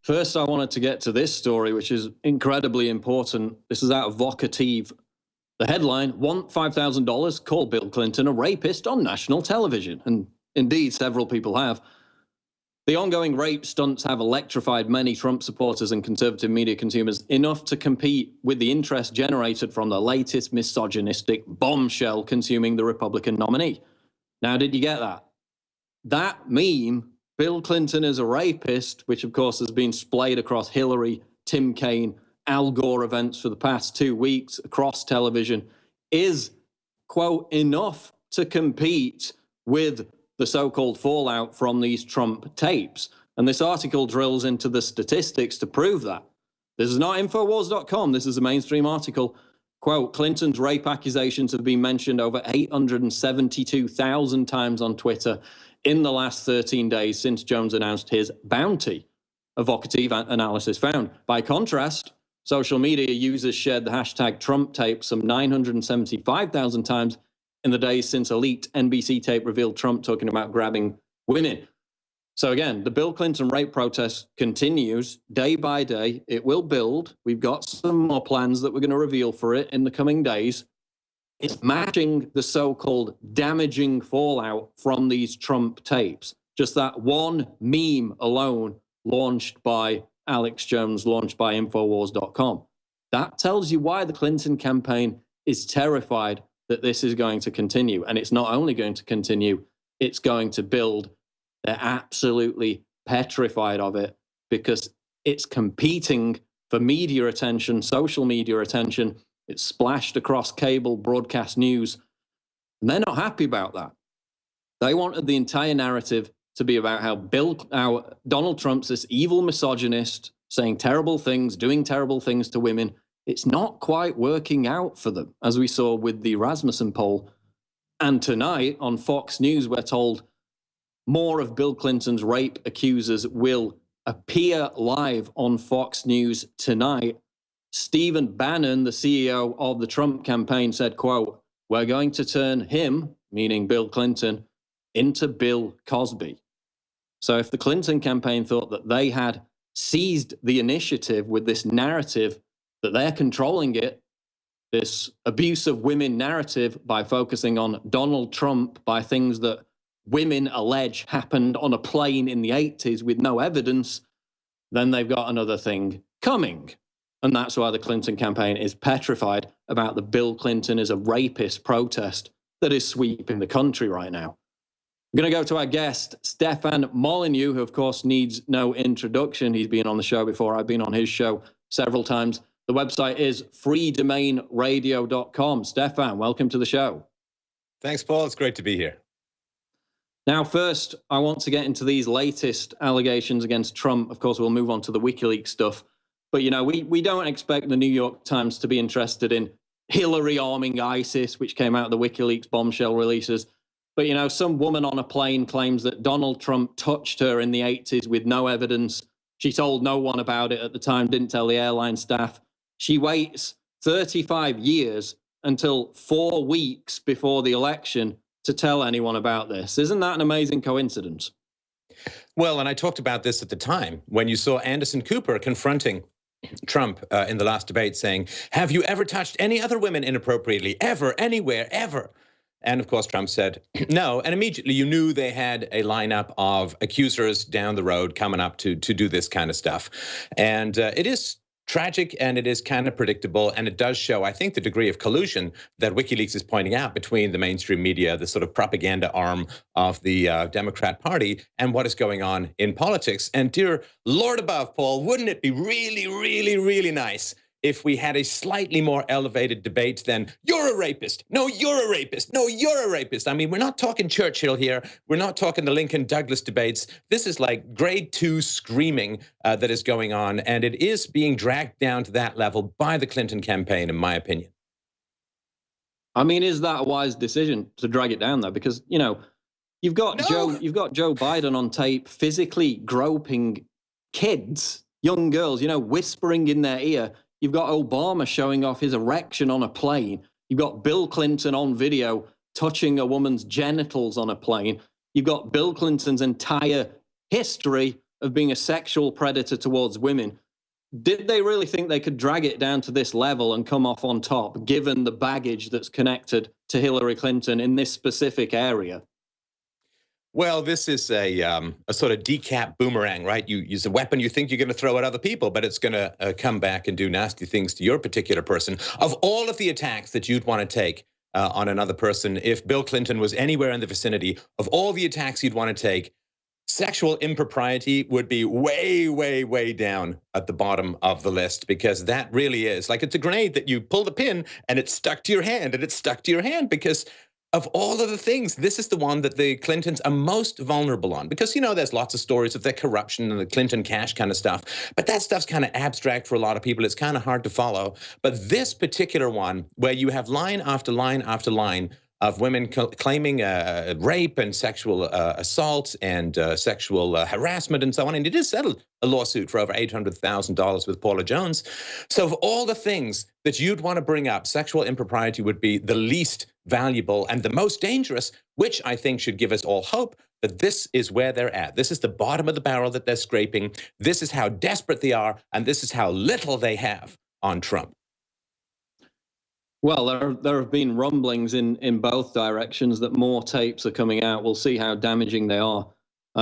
First, I wanted to get to this story, which is incredibly important. This is out of Vocative. The headline, want $5,000, call Bill Clinton a rapist on national television. And indeed, several people have. The ongoing rape stunts have electrified many Trump supporters and conservative media consumers enough to compete with the interest generated from the latest misogynistic bombshell consuming the Republican nominee. Now, did you get that? That meme, Bill Clinton is a rapist, which of course has been splayed across Hillary, Tim Kaine, Al Gore events for the past 2 weeks across television, is, quote, enough to compete with the so-called fallout from these Trump tapes. And this article drills into the statistics to prove that. This is not Infowars.com. This is a mainstream article. Quote, Clinton's rape accusations have been mentioned over 872,000 times on Twitter in the last 13 days since Jones announced his bounty, a Vocative analysis found. By contrast, social media users shared the hashtag Trump tape some 975,000 times in the days since a leaked NBC tape revealed Trump talking about grabbing women. So again, the Bill Clinton rape protest continues day by day. It will build. We've got some more plans that we're going to reveal for it in the coming days. It's matching the so-called damaging fallout from these Trump tapes. Just that one meme alone, launched by Alex Jones, launched by Infowars.com. That tells you why the Clinton campaign is terrified that this is going to continue. And it's not only going to continue, it's going to build. They're absolutely petrified of it because it's competing for media attention, social media attention. It's splashed across cable broadcast news. And they're not happy about that. They wanted the entire narrative to be about how Donald Trump's this evil misogynist, saying terrible things, doing terrible things to women. It's not quite working out for them, as we saw with the Rasmussen poll. And tonight on Fox News, we're told more of Bill Clinton's rape accusers will appear live on Fox News tonight. Stephen Bannon, the CEO of the Trump campaign, said, quote, we're going to turn him, meaning Bill Clinton, into Bill Cosby. So if the Clinton campaign thought that they had seized the initiative with this narrative, that they're controlling it, this abuse of women narrative by focusing on Donald Trump, by things that women allege happened on a plane in the 80s with no evidence, then they've got another thing coming. And that's why the Clinton campaign is petrified about the Bill Clinton is a rapist protest that is sweeping the country right now. I'm going to go to our guest, Stefan Molyneux, who, of course, needs no introduction. He's been on the show before. I've been on his show several times. The website is freedomainradio.com. Stefan, welcome to the show. Thanks, Paul. It's great to be here. Now, first, I want to get into these latest allegations against Trump. Of course, we'll move on to the WikiLeaks stuff. But, you know, we don't expect the New York Times to be interested in Hillary arming ISIS, which came out of the WikiLeaks bombshell releases. But, you know, some woman on a plane claims that Donald Trump touched her in the 80s with no evidence. She told no one about it at the time, didn't tell the airline staff. She waits 35 years until 4 weeks before the election to tell anyone about this. Isn't that an amazing coincidence? Well, and I talked about this at the time when you saw Anderson Cooper confronting Trump in the last debate saying, have you ever touched any other women inappropriately, ever, anywhere, ever? And of course, Trump said no. And immediately you knew they had a lineup of accusers down the road coming up to do this kind of stuff. And it is tragic and it is kind of predictable. And it does show, I think, the degree of collusion that WikiLeaks is pointing out between the mainstream media, the sort of propaganda arm of the Democrat Party, and what is going on in politics. And dear Lord above, Paul, wouldn't it be really, really, really nice if we had a slightly more elevated debate than, you're a rapist, no, you're a rapist, no, you're a rapist. I mean, we're not talking Churchill here. We're not talking the Lincoln-Douglas debates. This is like grade 2 screaming that is going on, and it is being dragged down to that level by the Clinton campaign, in my opinion. I mean, is that a wise decision to drag it down, though? Because, you know, you've got Joe Biden on tape physically groping kids, young girls, you know, whispering in their ear. You've got Obama showing off his erection on a plane. You've got Bill Clinton on video touching a woman's genitals on a plane. You've got Bill Clinton's entire history of being a sexual predator towards women. Did they really think they could drag it down to this level and come off on top, given the baggage that's connected to Hillary Clinton in this specific area? Well, this is a sort of decap boomerang, right? You use a weapon you think you're going to throw at other people, but it's going to come back and do nasty things to your particular person. Of all of the attacks that you'd want to take on another person, if Bill Clinton was anywhere in the vicinity, of all the attacks you'd want to take, sexual impropriety would be way, way, way down at the bottom of the list, because that really is like, it's a grenade that you pull the pin and it's stuck to your hand, and it's stuck to your hand because of all of the things, this is the one that the Clintons are most vulnerable on. Because, you know, there's lots of stories of their corruption and the Clinton cash kind of stuff, but that stuff's kind of abstract for a lot of people. It's kind of hard to follow. But this particular one, where you have line after line after line of women claiming rape and sexual assault and sexual harassment and so on. And it is settled a lawsuit for over $800,000 with Paula Jones. So of all the things that you'd want to bring up, sexual impropriety would be the least valuable and the most dangerous, which I think should give us all hope that this is where they're at. This is the bottom of the barrel that they're scraping. This is how desperate they are, and this is how little they have on Trump. Well, there have been rumblings in both directions that more tapes are coming out. We'll see how damaging they are.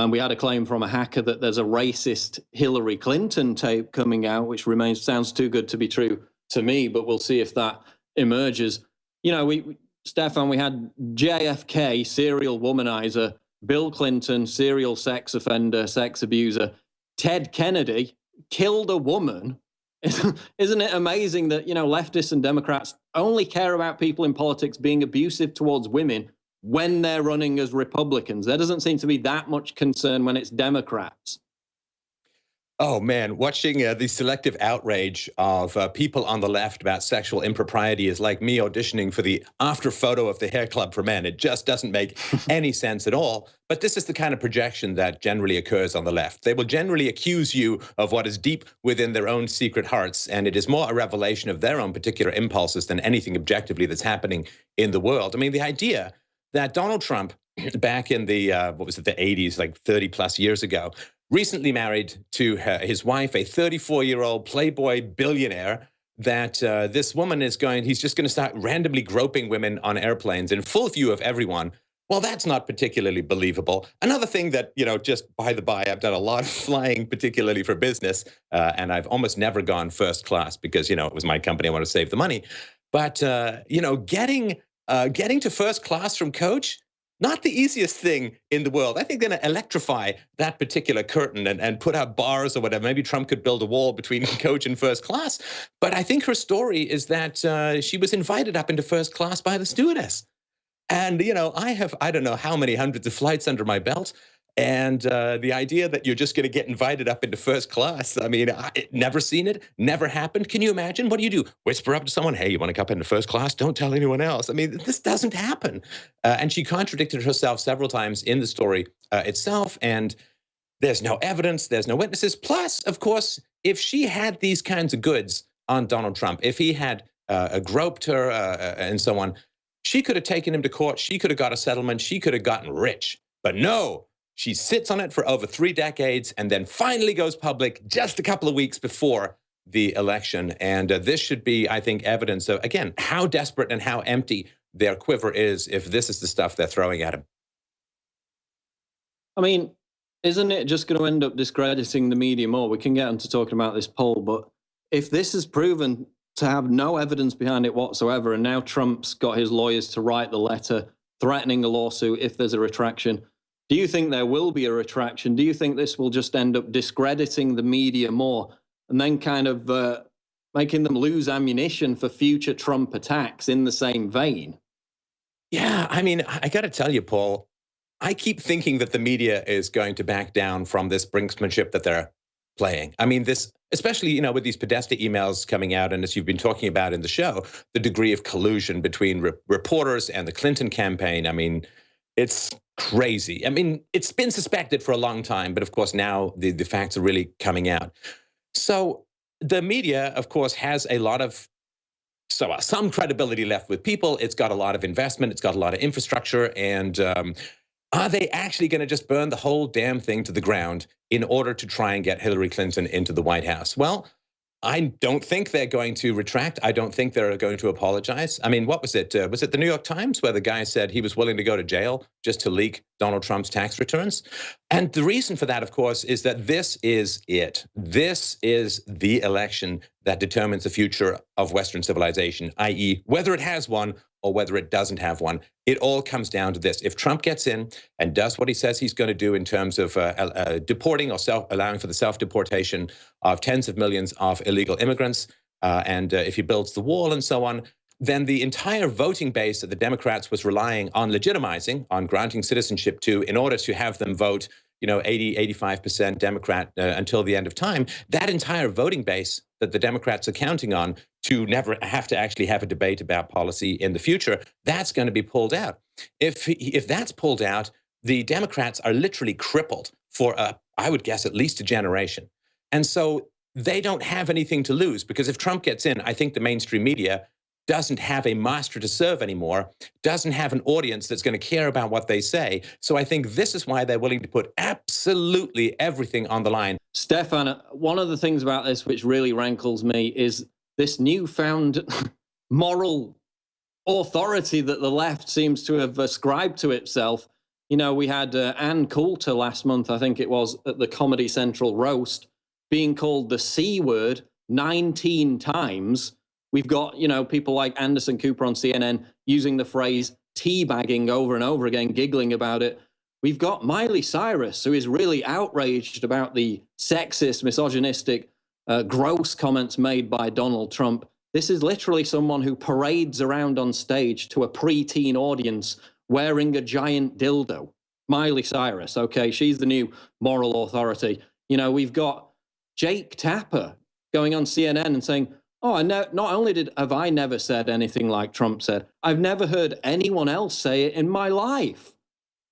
We had a claim from a hacker that there's a racist Hillary Clinton tape coming out, which sounds too good to be true to me, but we'll see if that emerges. You know, Stefan, we had JFK, serial womanizer, Bill Clinton, serial sex offender, sex abuser, Ted Kennedy killed a woman. Isn't it amazing that, you know, leftists and Democrats only care about people in politics being abusive towards women when they're running as Republicans? There doesn't seem to be that much concern when it's Democrats. Oh, man, watching the selective outrage of people on the left about sexual impropriety is like me auditioning for the after photo of the Hair Club for Men. It just doesn't make any sense at all. But this is the kind of projection that generally occurs on the left. They will generally accuse you of what is deep within their own secret hearts, and it is more a revelation of their own particular impulses than anything objectively that's happening in the world. I mean, the idea that Donald Trump, back in the, what was it, the 80s, like 30 plus years ago, recently married to his wife, a 34-year-old Playboy billionaire, that this woman he's just going to start randomly groping women on airplanes in full view of everyone. Well, that's not particularly believable. Another thing that, you know, just by the by, I've done a lot of flying, particularly for business, and I've almost never gone first class because, you know, it was my company. I want to save the money. But, you know, getting to first class from Coach, not the easiest thing in the world. I think they're going to electrify that particular curtain and put out bars or whatever. Maybe Trump could build a wall between Coach and first class. But I think her story is that she was invited up into first class by the stewardess. And, you know, I don't know how many hundreds of flights under my belt. And the idea that you're just going to get invited up into first class, I mean, never seen it, never happened. Can you imagine? What do? Whisper up to someone, hey, you want to come up into first class? Don't tell anyone else. I mean, this doesn't happen. And she contradicted herself several times in the story itself. And there's no evidence, there's no witnesses. Plus, of course, if she had these kinds of goods on Donald Trump, if he had groped her and so on, she could have taken him to court. She could have got a settlement. She could have gotten rich. But no. She sits on it for over 3 decades and then finally goes public just a couple of weeks before the election. And this should be, I think, evidence of, again, how desperate and how empty their quiver is if this is the stuff they're throwing at him. I mean, isn't it just going to end up discrediting the media more? We can get into talking about this poll, but if this is proven to have no evidence behind it whatsoever, and now Trump's got his lawyers to write the letter threatening a lawsuit if there's a retraction, do you think there will be a retraction? Do you think this will just end up discrediting the media more and then kind of making them lose ammunition for future Trump attacks in the same vein? Yeah, I mean, I got to tell you, Paul, I keep thinking that the media is going to back down from this brinksmanship that they're playing. I mean, this, especially, you know, with these Podesta emails coming out, and as you've been talking about in the show, the degree of collusion between reporters and the Clinton campaign. I mean, it's crazy. I mean, it's been suspected for a long time, but of course now the facts are really coming out. So the media, of course, has a lot of some credibility left with people. It's got a lot of investment. It's got a lot of infrastructure. And are they actually going to just burn the whole damn thing to the ground in order to try and get Hillary Clinton into the White House? Well, I don't think they're going to retract. I don't think they're going to apologize. I mean, what was it? Was it the New York Times where the guy said he was willing to go to jail just to leak Donald Trump's tax returns? And the reason for that, of course, is that this is it. This is the election that determines the future of Western civilization, i.e., whether it has one or whether it doesn't have one. It all comes down to this. If Trump gets in and does what he says he's going to do in terms of deporting or allowing for the self-deportation of tens of millions of illegal immigrants, and if he builds the wall and so on, then the entire voting base that the Democrats was relying on legitimizing, on granting citizenship to, in order to have them vote, 80, 85% Democrat until the end of time, that entire voting base that the Democrats are counting on to never have to actually have a debate about policy in the future, that's going to be pulled out. If that's pulled out, the Democrats are literally crippled for, I would guess, at least a generation. And so they don't have anything to lose, because if Trump gets in, I think the mainstream media doesn't have a master to serve anymore, doesn't have an audience that's going to care about what they say. So I think this is why they're willing to put absolutely everything on the line. Stefan, one of the things about this which really rankles me is this newfound moral authority that the left seems to have ascribed to itself. We had Ann Coulter last month, I think it was, at the Comedy Central roast, being called the C word 19 times. We've got, people like Anderson Cooper on CNN using the phrase teabagging over and over again, giggling about it. We've got Miley Cyrus, who is really outraged about the sexist, misogynistic, gross comments made by Donald Trump. This is literally someone who parades around on stage to a preteen audience wearing a giant dildo. Miley Cyrus, okay, she's the new moral authority. We've got Jake Tapper going on CNN and saying, oh, not only have I never said anything like Trump said, I've never heard anyone else say it in my life.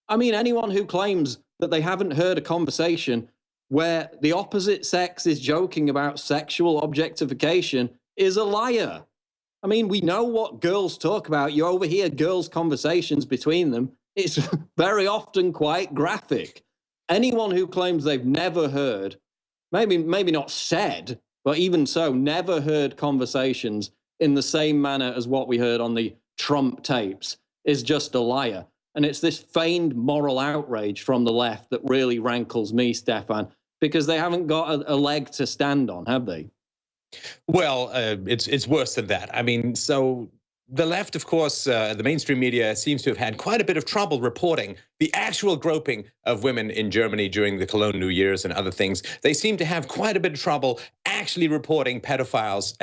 I mean, anyone who claims that they haven't heard a conversation where the opposite sex is joking about sexual objectification is a liar. I mean, we know what girls talk about. You overhear girls' conversations between them. It's very often quite graphic. Anyone who claims they've never heard, maybe not said, but even so, never heard conversations in the same manner as what we heard on the Trump tapes is just a liar. And it's this feigned moral outrage from the left that really rankles me, Stefan, because they haven't got a leg to stand on, have they? Well, it's worse than that. I mean, so the left, of course, the mainstream media seems to have had quite a bit of trouble reporting the actual groping of women in Germany during the Cologne New Year's and other things. They seem to have quite a bit of trouble actually reporting pedophiles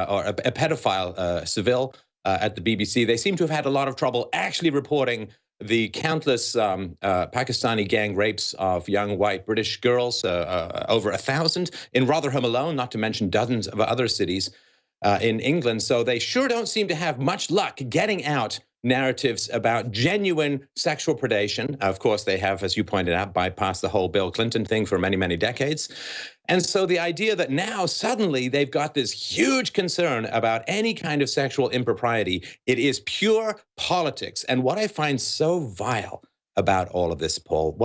or a pedophile, Seville, at the BBC. They seem to have had a lot of trouble actually reporting the countless Pakistani gang rapes of young white British girls, over 1,000 in Rotherham alone, not to mention dozens of other cities in England. So they sure don't seem to have much luck getting out narratives about genuine sexual predation. Of course, they have, as you pointed out, bypassed the whole Bill Clinton thing for many, many decades. And so the idea that now suddenly they've got this huge concern about any kind of sexual impropriety, it is pure politics. And what I find so vile about all of this, Paul,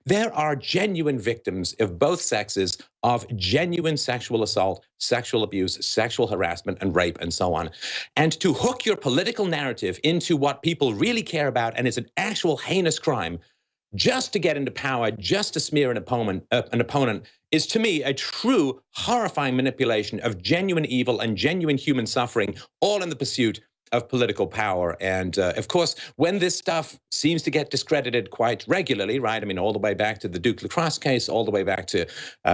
there are genuine victims of both sexes of genuine sexual assault, sexual abuse, sexual harassment, and rape, and so on. And to hook your political narrative into what people really care about and is an actual heinous crime, just to get into power, just to smear an opponent, is to me a true horrifying manipulation of genuine evil and genuine human suffering, all in the pursuit of political power. And of course, when this stuff seems to get discredited quite regularly, right? I mean, all the way back to the Duke Lacrosse case, all the way back to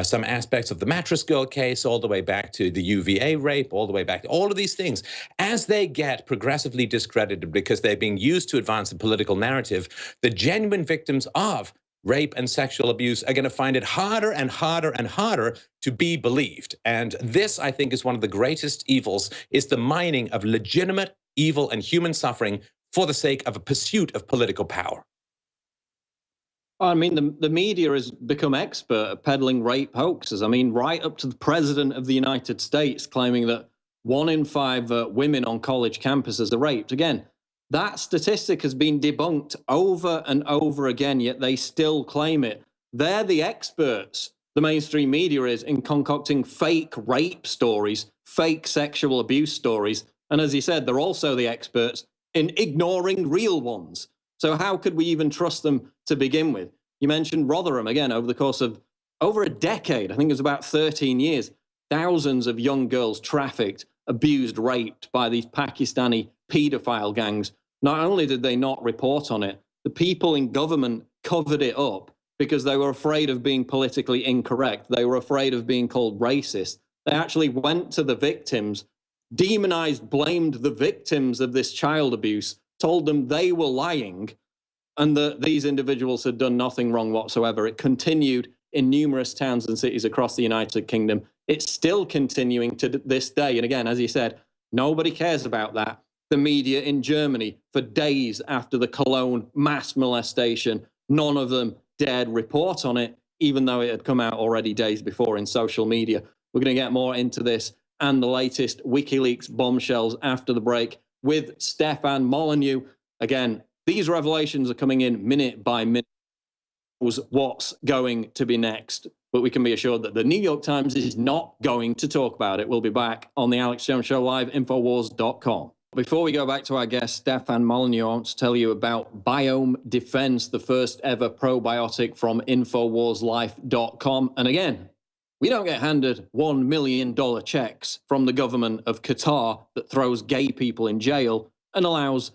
some aspects of the Mattress Girl case, all the way back to the UVA rape, all the way back to all of these things, as they get progressively discredited because they're being used to advance a political narrative, the genuine victims of rape and sexual abuse are going to find it harder and harder and harder to be believed. And this, I think, is one of the greatest evils, is the mining of legitimate evil and human suffering for the sake of a pursuit of political power. I mean, the media has become expert at peddling rape hoaxes. I mean, right up to the president of the United States claiming that 1 in 5 women on college campuses are raped. Again, that statistic has been debunked over and over again, yet they still claim it. They're the experts, the mainstream media is, in concocting fake rape stories, fake sexual abuse stories. And as he said, they're also the experts in ignoring real ones. So how could we even trust them to begin with? You mentioned Rotherham, again, over the course of over a decade, I think it was about 13 years, thousands of young girls trafficked, abused, raped by these Pakistani paedophile gangs. Not only did they not report on it, the people in government covered it up because they were afraid of being politically incorrect. They were afraid of being called racist. They actually went to the victims, demonized, blamed the victims of this child abuse, told them they were lying, and that these individuals had done nothing wrong whatsoever. It continued in numerous towns and cities across the United Kingdom. It's still continuing to this day. And again, as he said, nobody cares about that. The media in Germany, for days after the Cologne mass molestation, none of them dared report on it, even though it had come out already days before in social media. We're going to get more into this and the latest WikiLeaks bombshells after the break with Stefan Molyneux. Again, these revelations are coming in minute by minute. What's going to be next? But we can be assured that the New York Times is not going to talk about it. We'll be back on the Alex Jones Show live, Infowars.com. Before we go back to our guest, Stefan Molyneux, I want to tell you about Biome Defense, the first ever probiotic from InfoWarsLife.com. And again, we don't get handed $1 million checks from the government of Qatar that throws gay people in jail and allows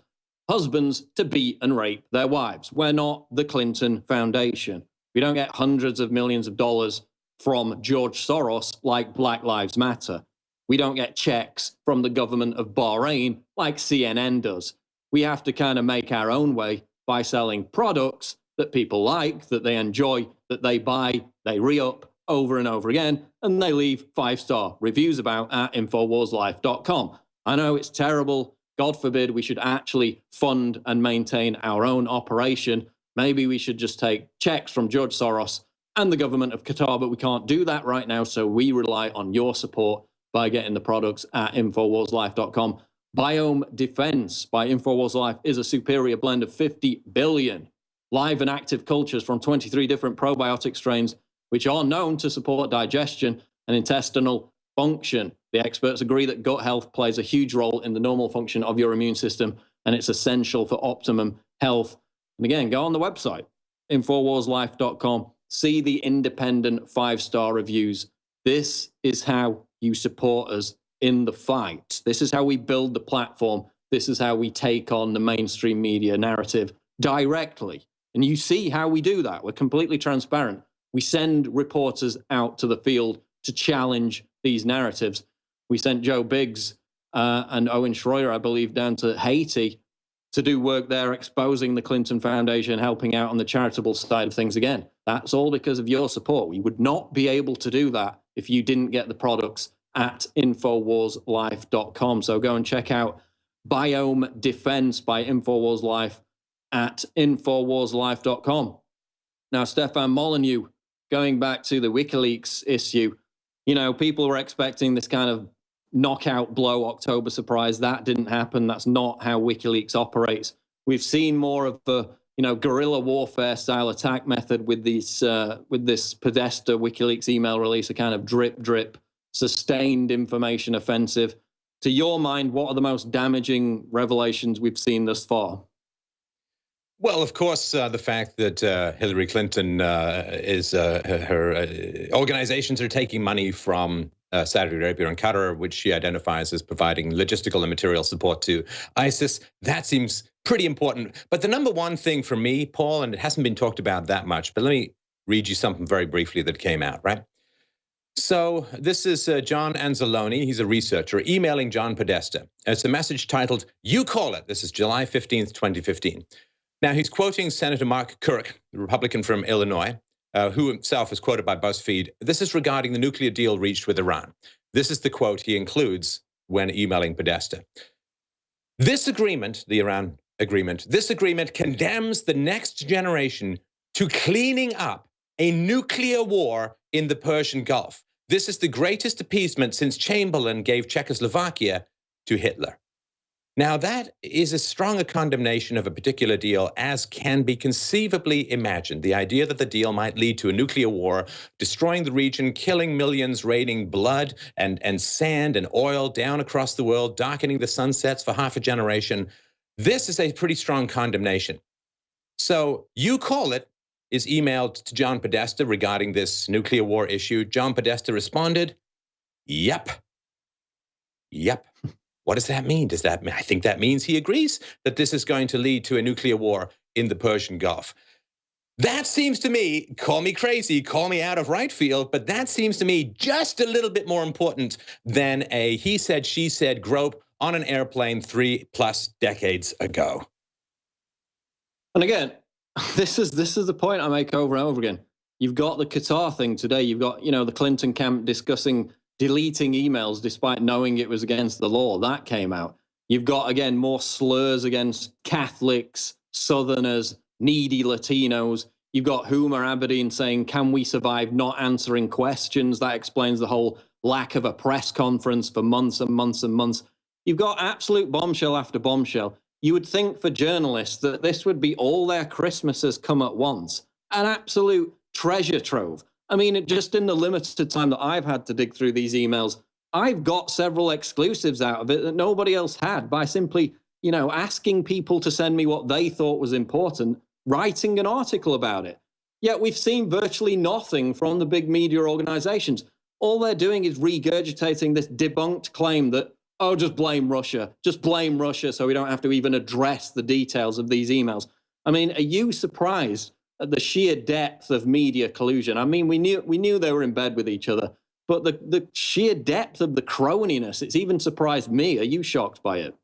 husbands to beat and rape their wives. We're not the Clinton Foundation. We don't get hundreds of millions of dollars from George Soros like Black Lives Matter. We don't get checks from the government of Bahrain like CNN does. We have to kind of make our own way by selling products that people like, that they enjoy, that they buy, they re-up over and over again, and they leave 5-star reviews about at InfoWarsLife.com. I know it's terrible. God forbid we should actually fund and maintain our own operation. Maybe we should just take checks from George Soros and the government of Qatar, but we can't do that right now, so we rely on your support by getting the products at InfoWarsLife.com. Biome Defense by InfoWars Life is a superior blend of 50 billion live and active cultures from 23 different probiotic strains, which are known to support digestion and intestinal function. The experts agree that gut health plays a huge role in the normal function of your immune system, and it's essential for optimum health. And again, go on the website, InfoWarsLife.com, see the independent 5-star reviews. This is how you support us in the fight. This is how we build the platform. This is how we take on the mainstream media narrative directly. And you see how we do that. We're completely transparent. We send reporters out to the field to challenge these narratives. We sent Joe Biggs and Owen Schroyer, I believe, down to Haiti to do work there, exposing the Clinton Foundation, helping out on the charitable side of things again. That's all because of your support. We would not be able to do that if you didn't get the products at InfoWarsLife.com. So go and check out Biome Defense by InfoWars Life at InfoWarsLife.com. Now, Stefan Molyneux, going back to the WikiLeaks issue, you know, people were expecting this kind of knockout blow October surprise. That didn't happen. That's not how WikiLeaks operates. We've seen more of a, you know, guerrilla warfare style attack method with these with this Podesta WikiLeaks email release, a kind of drip, sustained information offensive. To your mind, what are the most damaging revelations we've seen thus far? Well, of course, the fact that Hillary Clinton her organizations are taking money from Saudi Arabia and Qatar, which she identifies as providing logistical and material support to ISIS, that seems pretty important. But the number one thing for me, Paul, and it hasn't been talked about that much, but let me read you something very briefly that came out, right? So this is John Anzalone. He's a researcher emailing John Podesta. It's a message titled, "You Call It." This is July 15th, 2015. Now, he's quoting Senator Mark Kirk, the Republican from Illinois, who himself is quoted by BuzzFeed. This is regarding the nuclear deal reached with Iran. This is the quote he includes when emailing Podesta. "This agreement, the Iran agreement, this agreement condemns the next generation to cleaning up a nuclear war in the Persian Gulf. This is the greatest appeasement since Chamberlain gave Czechoslovakia to Hitler. Now, that is as strong a condemnation of a particular deal as can be conceivably imagined. The idea that the deal might lead to a nuclear war, destroying the region, killing millions, raining blood and sand and oil down across the world, darkening the sunsets for half a generation. This is a pretty strong condemnation. So You Call It is emailed to John Podesta regarding this nuclear war issue. John Podesta responded, yep. Yep. What does that mean? Does that mean, I think that means he agrees that this is going to lead to a nuclear war in the Persian Gulf. That seems to me, call me crazy, call me out of right field, but that seems to me just a little bit more important than a he said, she said grope on an airplane 3+ decades ago. And again, this is the point I make over and over again. You've got the Qatar thing today. You've got, the Clinton camp discussing deleting emails despite knowing it was against the law. That came out. You've got, again, more slurs against Catholics, Southerners, needy Latinos. You've got Huma Abedin saying, can we survive not answering questions? That explains the whole lack of a press conference for months and months and months. You've got absolute bombshell after bombshell. You would think for journalists that this would be all their Christmases come at once. An absolute treasure trove. I mean, just in the limited time that I've had to dig through these emails, I've got several exclusives out of it that nobody else had by simply, asking people to send me what they thought was important, writing an article about it. Yet we've seen virtually nothing from the big media organizations. All they're doing is regurgitating this debunked claim that, oh, just blame Russia so we don't have to even address the details of these emails. I mean, are you surprised at the sheer depth of media collusion? I mean, we knew they were in bed with each other, but the sheer depth of the croniness, it's even surprised me. Are you shocked by it?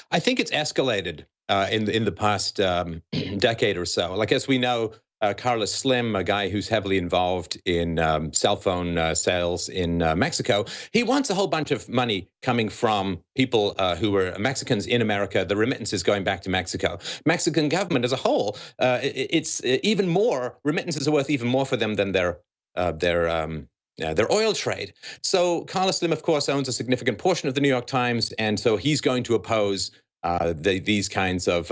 I think it's escalated in the past decade or so. Like, as we know, Carlos Slim, a guy who's heavily involved in cell phone sales in Mexico, he wants a whole bunch of money coming from people who were Mexicans in America, the remittances going back to Mexico. Mexican government as a whole, it's even more, remittances are worth even more for them than their oil trade. So Carlos Slim, of course, owns a significant portion of the New York Times, and so he's going to oppose these kinds of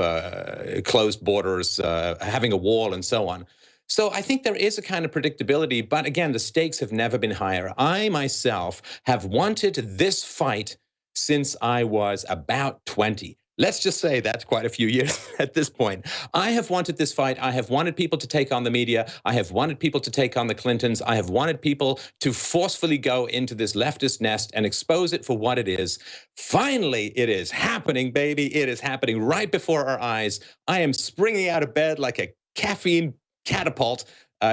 closed borders, having a wall and so on. So I think there is a kind of predictability, but again, the stakes have never been higher. I myself have wanted this fight since I was about 20. Let's just say that's quite a few years at this point. I have wanted this fight. I have wanted people to take on the media. I have wanted people to take on the Clintons. I have wanted people to forcefully go into this leftist nest and expose it for what it is. Finally, it is happening, baby. It is happening right before our eyes. I am springing out of bed like a caffeine catapult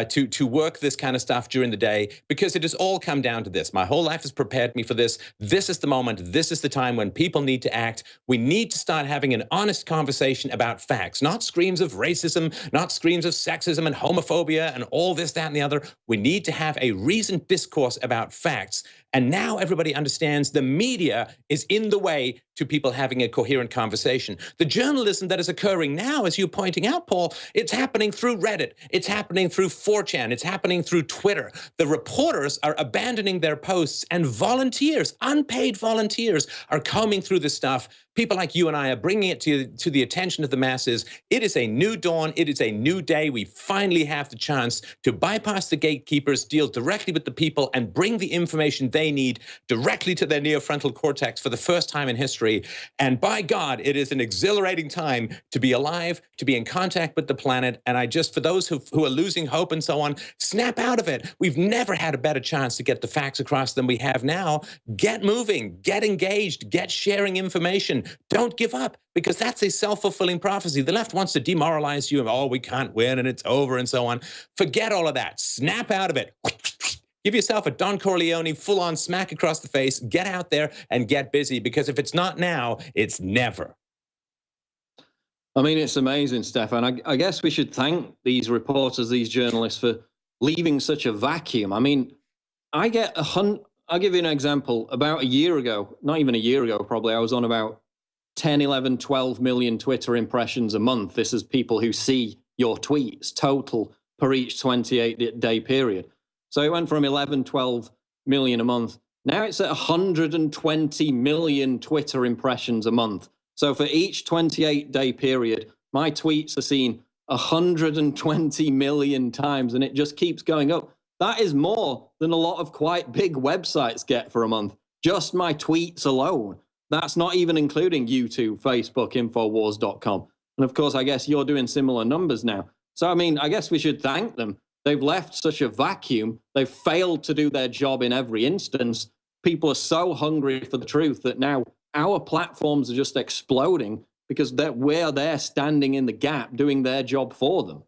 to work this kind of stuff during the day, because it has all come down to this. My whole life has prepared me for this. This is the moment. This is the time when people need to act. We need to start having an honest conversation about facts, not screams of racism, not screams of sexism and homophobia and all this, that, and the other. We need to have a reasoned discourse about facts. And now everybody understands the media is in the way to people having a coherent conversation. The journalism that is occurring now, as you're pointing out, Paul, it's happening through Reddit. It's happening through 4chan. It's happening through Twitter. The reporters are abandoning their posts, and volunteers, unpaid volunteers, are combing through this stuff. People like you and I are bringing it to the attention of the masses. It is a new dawn. It is a new day. We finally have the chance to bypass the gatekeepers, deal directly with the people, and bring the information they need directly to their neofrontal cortex for the first time in history. And by God, it is an exhilarating time to be alive, to be in contact with the planet. And I just, for those who are losing hope and so on, snap out of it. We've never had a better chance to get the facts across than we have now. Get moving, get engaged, get sharing information. Don't give up, because that's a self-fulfilling prophecy. The left wants to demoralize you. Oh, we can't win and it's over and so on. Forget all of that. Snap out of it. Give yourself a Don Corleone full-on smack across the face. Get out there and get busy, because if it's not now, it's never. I mean, it's amazing, Stefan. I guess we should thank these reporters, these journalists, for leaving such a vacuum. I mean, I'll give you an example. About a year ago, not even a year ago, probably, I was on about 10, 11, 12 million Twitter impressions a month. This is people who see your tweets total per each 28-day period. So it went from 11, 12 million a month. Now it's at 120 million Twitter impressions a month. So for each 28-day period, my tweets are seen 120 million times, and it just keeps going up. That is more than a lot of quite big websites get for a month. Just my tweets alone. That's not even including YouTube, Facebook, Infowars.com. And of course, I guess you're doing similar numbers now. So, I mean, I guess we should thank them. They've left such a vacuum. They've failed to do their job in every instance. People are so hungry for the truth that now our platforms are just exploding because we're there standing in the gap doing their job for them.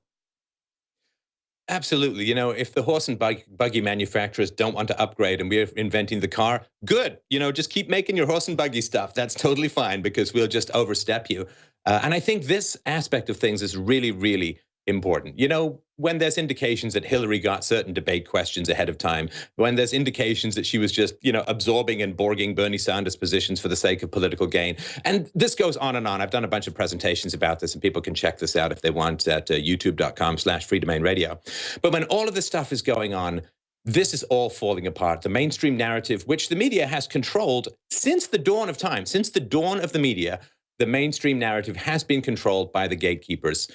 Absolutely. You know, if the horse and buggy manufacturers don't want to upgrade and we're inventing the car, good. You know, just keep making your horse and buggy stuff. That's totally fine because we'll just overstep you. And I think this aspect of things is really, really important. You know, when there's indications that Hillary got certain debate questions ahead of time, when there's indications that she was just, you know, absorbing and borging Bernie Sanders positions for the sake of political gain. And this goes on and on. I've done a bunch of presentations about this, and people can check this out if they want at youtube.com/freedomainradio. But when all of this stuff is going on, this is all falling apart. The mainstream narrative, which the media has controlled since the dawn of time, since the dawn of the media, the mainstream narrative has been controlled by the gatekeepers.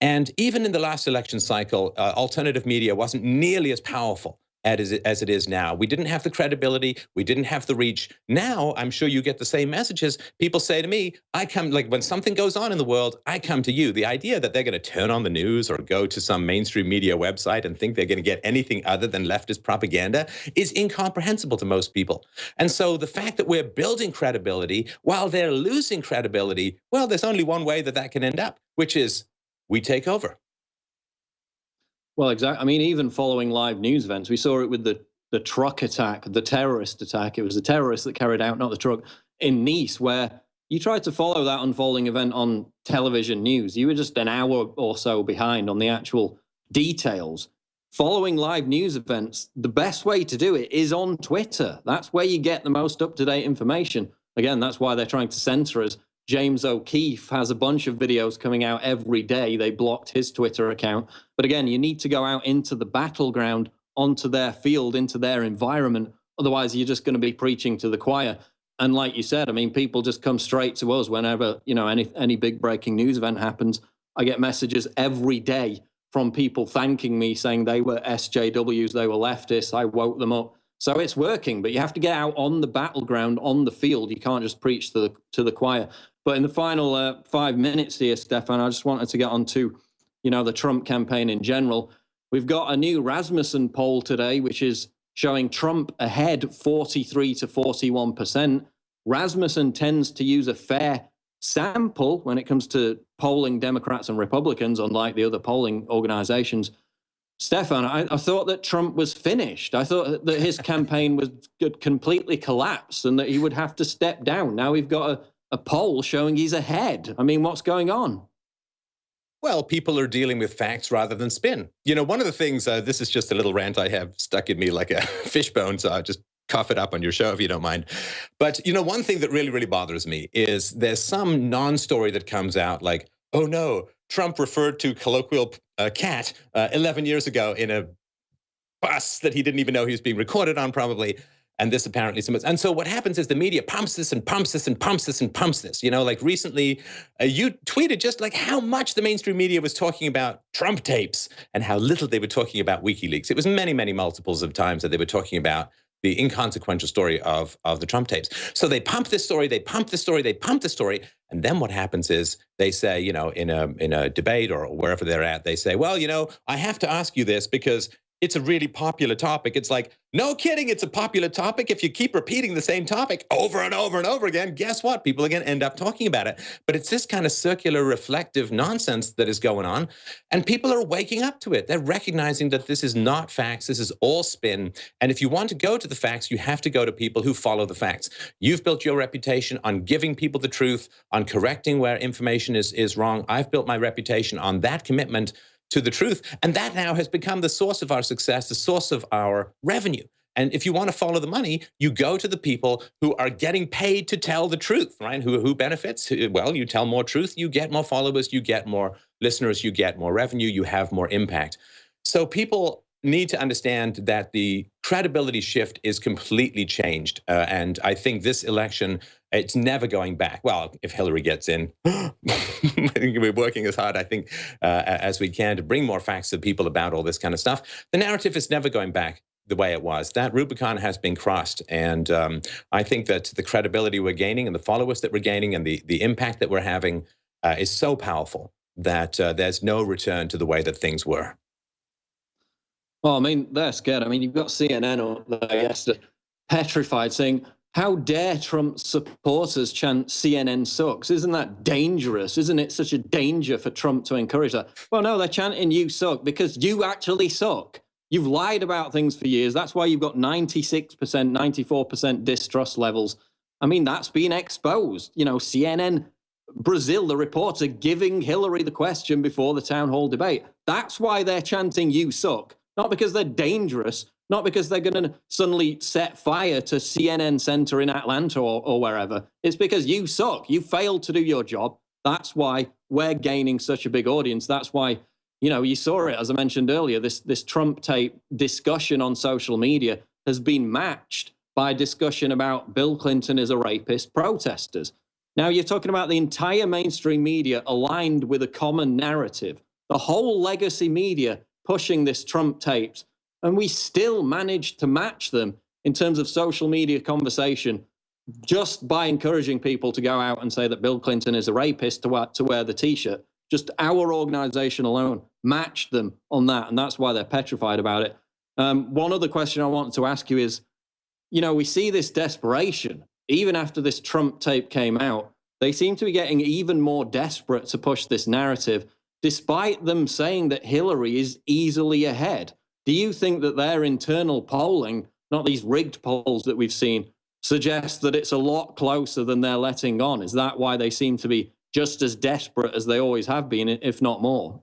And even in the last election cycle, alternative media wasn't nearly as powerful as it is now. We didn't have the credibility. We didn't have the reach. Now, I'm sure you get the same messages. People say to me, I come, like when something goes on in the world, I come to you. The idea that they're going to turn on the news or go to some mainstream media website and think they're going to get anything other than leftist propaganda is incomprehensible to most people. And so the fact that we're building credibility while they're losing credibility, well, there's only one way that that can end up, which is we take over. Well, exactly. I mean, even following live news events, we saw it with the truck attack, the terrorist attack. It was the terrorists that carried out, not the truck, in Nice, where you tried to follow that unfolding event on television news. You were just an hour or so behind on the actual details. Following live news events, the best way to do it is on Twitter. That's where you get the most up-to-date information. Again, that's why they're trying to censor us. James O'Keefe has a bunch of videos coming out every day. They blocked his Twitter account. But again, you need to go out into the battleground, onto their field, into their environment. Otherwise, you're just going to be preaching to the choir. And like you said, I mean, people just come straight to us whenever, you know, any big breaking news event happens. I get messages every day from people thanking me, saying they were SJWs, they were leftists, I woke them up. So it's working, but you have to get out on the battleground, on the field. You can't just preach to the choir. But in the final 5 minutes here, Stefan, I just wanted to get on to, you know, the Trump campaign in general. We've got a new Rasmussen poll today, which is showing Trump ahead 43 to 41%. Rasmussen tends to use a fair sample when it comes to polling Democrats and Republicans, unlike the other polling organizations. Stefan, I thought that Trump was finished. I thought that his campaign was completely collapsed and that he would have to step down. Now we've got a poll showing he's ahead. I mean, what's going on? Well, people are dealing with facts rather than spin. You know, one of the things, this is just a little rant I have stuck in me like a fishbone, so I'll just cough it up on your show if you don't mind. But, you know, one thing that really, really bothers me is there's some non-story that comes out like, oh no, Trump referred to colloquial cat 11 years ago in a bus that he didn't even know he was being recorded on probably. And this apparently, and so what happens is the media pumps this and pumps this and pumps this and pumps this. You know, like recently, you tweeted just like how much the mainstream media was talking about Trump tapes and how little they were talking about WikiLeaks. It was many, many multiples of times that they were talking about the inconsequential story of the Trump tapes. So they pump this story, they pump this story, they pump the story, and then what happens is they say, you know, in a debate or wherever they're at, they say, well, you know, I have to ask you this because it's a really popular topic. It's like, no kidding, it's a popular topic. If you keep repeating the same topic over and over and over again, guess what? People are going to end up talking about it. But it's this kind of circular reflective nonsense that is going on. And people are waking up to it. They're recognizing that this is not facts. This is all spin. And if you want to go to the facts, you have to go to people who follow the facts. You've built your reputation on giving people the truth, on correcting where information is wrong. I've built my reputation on that commitment to the truth. And that now has become the source of our success, the source of our revenue. And if you want to follow the money, you go to the people who are getting paid to tell the truth, right? Who benefits? Well, you tell more truth, you get more followers, you get more listeners, you get more revenue, you have more impact. So people need to understand that the credibility shift is completely changed. And I think this election, it's never going back. Well, if Hillary gets in, I think we're working as hard, I think, as we can to bring more facts to people about all this kind of stuff. The narrative is never going back the way it was. That Rubicon has been crossed. And I think that the credibility we're gaining and the followers that we're gaining and the impact that we're having is so powerful that there's no return to the way that things were. Well, I mean, they're scared. I mean, you've got CNN up there yesterday, petrified, saying, how dare Trump supporters chant CNN sucks? Isn't that dangerous? Isn't it such a danger for Trump to encourage that? Well, no, they're chanting you suck because you actually suck. You've lied about things for years. That's why you've got 96%, 94% distrust levels. I mean, that's been exposed. You know, CNN Brazil, the reporter giving Hillary the question before the town hall debate. That's why they're chanting you suck. Not because they're dangerous, not because they're going to suddenly set fire to CNN Center in Atlanta or wherever. It's because you suck. You failed to do your job. That's why we're gaining such a big audience. That's why, you know, you saw it, as I mentioned earlier, this Trump tape discussion on social media has been matched by discussion about Bill Clinton is a rapist protesters. Now, you're talking about the entire mainstream media aligned with a common narrative, the whole legacy media pushing this Trump tapes, and we still managed to match them in terms of social media conversation just by encouraging people to go out and say that Bill Clinton is a rapist to wear the T-shirt. Just our organization alone matched them on that, and that's why they're petrified about it. One other question I wanted to ask you is, you know, we see this desperation. Even after this Trump tape came out, they seem to be getting even more desperate to push this narrative, despite them saying that Hillary is easily ahead. Do you think that their internal polling, not these rigged polls that we've seen, suggests that it's a lot closer than they're letting on? Is that why they seem to be just as desperate as they always have been, if not more?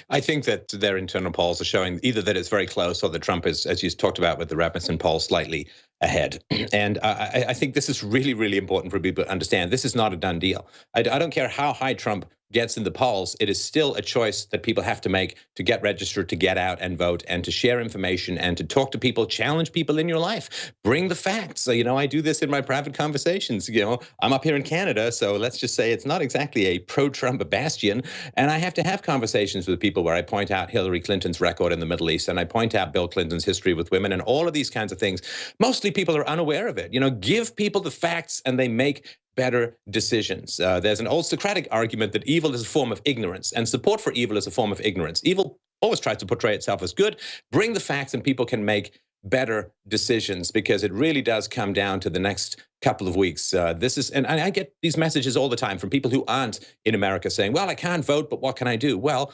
I think that their internal polls are showing either that it's very close or that Trump is, as you talked about with the Rasmussen poll, slightly ahead. And I think this is really, really important for people to understand. This is not a done deal. I don't care how high Trump gets in the polls, it is still a choice that people have to make to get registered, to get out and vote, and to share information, and to talk to people, challenge people in your life, bring the facts. So, you know, I do this in my private conversations. You know, I'm up here in Canada, so let's just say it's not exactly a pro-Trump bastion, and I have to have conversations with people where I point out Hillary Clinton's record in the Middle East, and I point out Bill Clinton's history with women, and all of these kinds of things. Mostly people are unaware of it. You know, give people the facts and they make better decisions. There's an old Socratic argument that evil is a form of ignorance, and support for evil is a form of ignorance. Evil always tries to portray itself as good. Bring the facts and people can make better decisions, because it really does come down to the next couple of weeks. And I get these messages all the time from people who aren't in America saying, well, I can't vote, but what can I do? Well,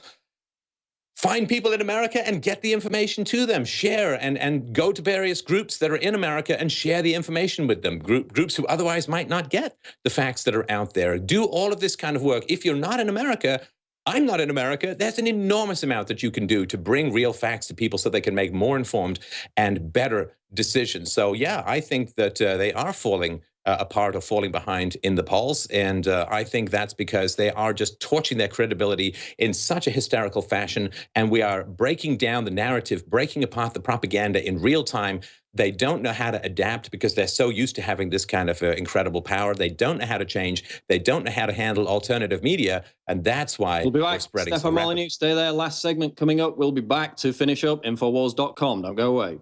find people in America and get the information to them. Share and go to various groups that are in America and share the information with them. Groups who otherwise might not get the facts that are out there. Do all of this kind of work. If you're not in America, I'm not in America, there's an enormous amount that you can do to bring real facts to people so they can make more informed and better decisions. So yeah, I think that they are falling apart or falling behind in the polls. And I think that's because they are just torching their credibility in such a hysterical fashion. And we are breaking down the narrative, breaking apart the propaganda in real time. They don't know how to adapt because they're so used to having this kind of incredible power. They don't know how to change. They don't know how to handle alternative media. And that's why we'll be back. They're spreading Stefan so Molyneux, stay there. Last segment coming up. We'll be back to finish up Infowars.com. Don't go away.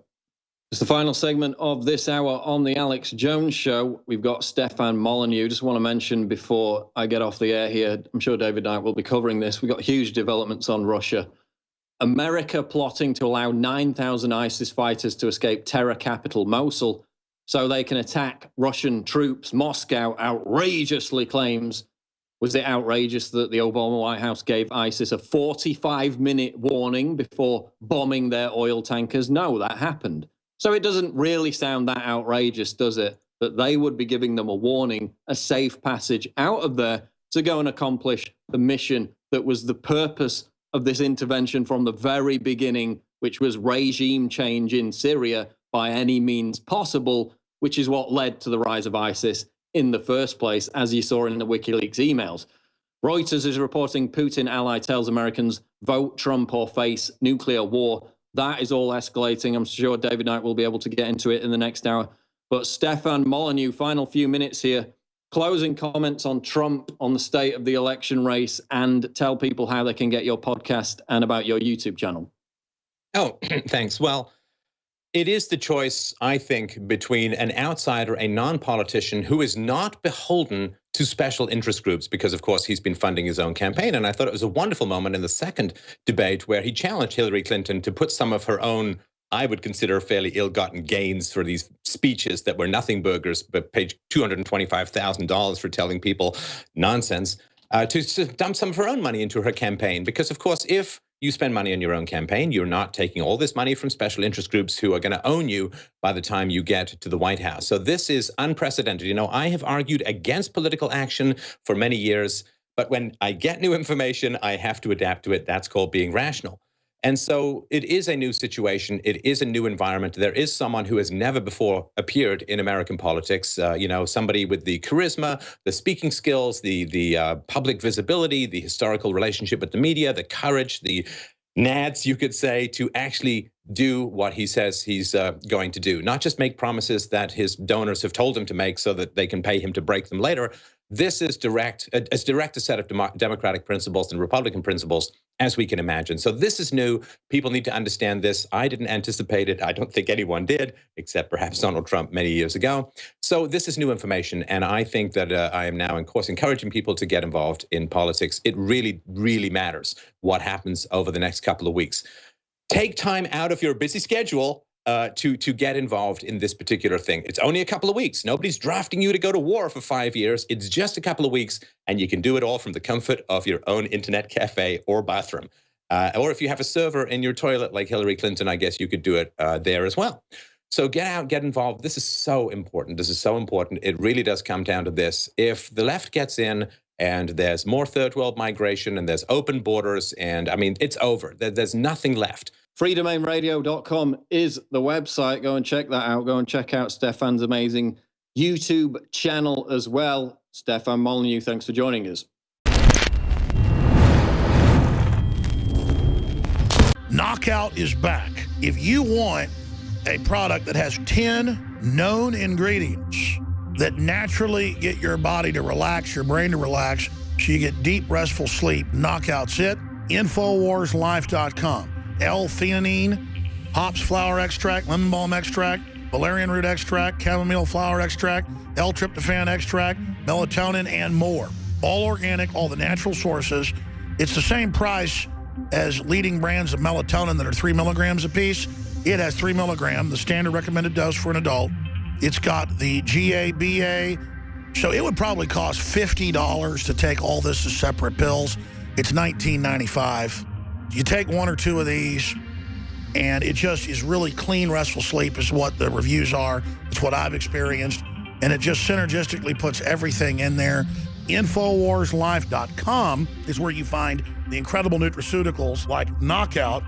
It's the final segment of this hour on the Alex Jones Show. We've got Stefan Molyneux. Just want to mention before I get off the air here, I'm sure David Knight will be covering this. We've got huge developments on Russia. America plotting to allow 9,000 ISIS fighters to escape terror capital Mosul so they can attack Russian troops. Moscow outrageously claims, was it outrageous that the Obama White House gave ISIS a 45-minute warning before bombing their oil tankers? No, that happened. So it doesn't really sound that outrageous, does it? That they would be giving them a warning, a safe passage out of there to go and accomplish the mission that was the purpose of this intervention from the very beginning, which was regime change in Syria by any means possible, which is what led to the rise of ISIS in the first place, as you saw in the WikiLeaks emails. Reuters is reporting Putin ally tells Americans vote Trump or face nuclear war. That is all escalating. I'm sure David Knight will be able to get into it in the next hour. But Stefan Molyneux, final few minutes here. Closing comments on Trump, on the state of the election race, and tell people how they can get your podcast and about your YouTube channel. Oh, thanks. Well, it is the choice, I think, between an outsider, a non-politician who is not beholden to special interest groups, because, of course, he's been funding his own campaign. And I thought it was a wonderful moment in the second debate where he challenged Hillary Clinton to put some of her own, I would consider, fairly ill-gotten gains for these speeches that were nothing burgers, but paid $225,000 for telling people nonsense, to dump some of her own money into her campaign. Because, of course, if you spend money on your own campaign, you're not taking all this money from special interest groups who are going to own you by the time you get to the White House. So this is unprecedented. You know, I have argued against political action for many years, but when I get new information, I have to adapt to it. That's called being rational. And so it is a new situation. It is a new environment. There is someone who has never before appeared in American politics, you know, somebody with the charisma, the speaking skills, the public visibility, the historical relationship with the media, the courage, the nads, you could say, to actually do what he says he's going to do. Not just make promises that his donors have told him to make so that they can pay him to break them later. This is as direct a set of democratic principles and Republican principles as we can imagine. So this is new. People need to understand this. I didn't anticipate it. I don't think anyone did, except perhaps Donald Trump many years ago. So this is new information. And I think that I am now, of course, encouraging people to get involved in politics. It really, really matters what happens over the next couple of weeks. Take time out of your busy schedule to get involved in this particular thing. It's only a couple of weeks. Nobody's drafting you to go to war for 5 years. It's just a couple of weeks, and you can do it all from the comfort of your own internet cafe or bathroom. Or if you have a server in your toilet like Hillary Clinton, I guess you could do it there as well. So get out, get involved. This is so important. This is so important. It really does come down to this. If the left gets in, and there's more third world migration, and there's open borders, and I mean, it's over. There's nothing left. freedomainradio.com is the website. Go and check that out. Go and check out Stefan's amazing YouTube channel as well. Stefan Molyneux, thanks for joining us. Knockout is back. If you want a product that has 10 known ingredients that naturally get your body to relax, your brain to relax, so you get deep, restful sleep, Knockout's it. InfoWarsLife.com. L-theanine, hops flower extract, lemon balm extract, valerian root extract, chamomile flower extract, L-tryptophan extract, melatonin, and more. All organic, all the natural sources. It's the same price as leading brands of melatonin that are 3 milligrams a piece. It has 3 milligrams, the standard recommended dose for an adult. It's got the GABA, so it would probably cost $50 to take all this as separate pills. It's $19.95. You take 1 or 2 of these, and it just is really clean, restful sleep is what the reviews are. It's what I've experienced, and it just synergistically puts everything in there. InfoWarsLife.com is where you find the incredible nutraceuticals like Knockout,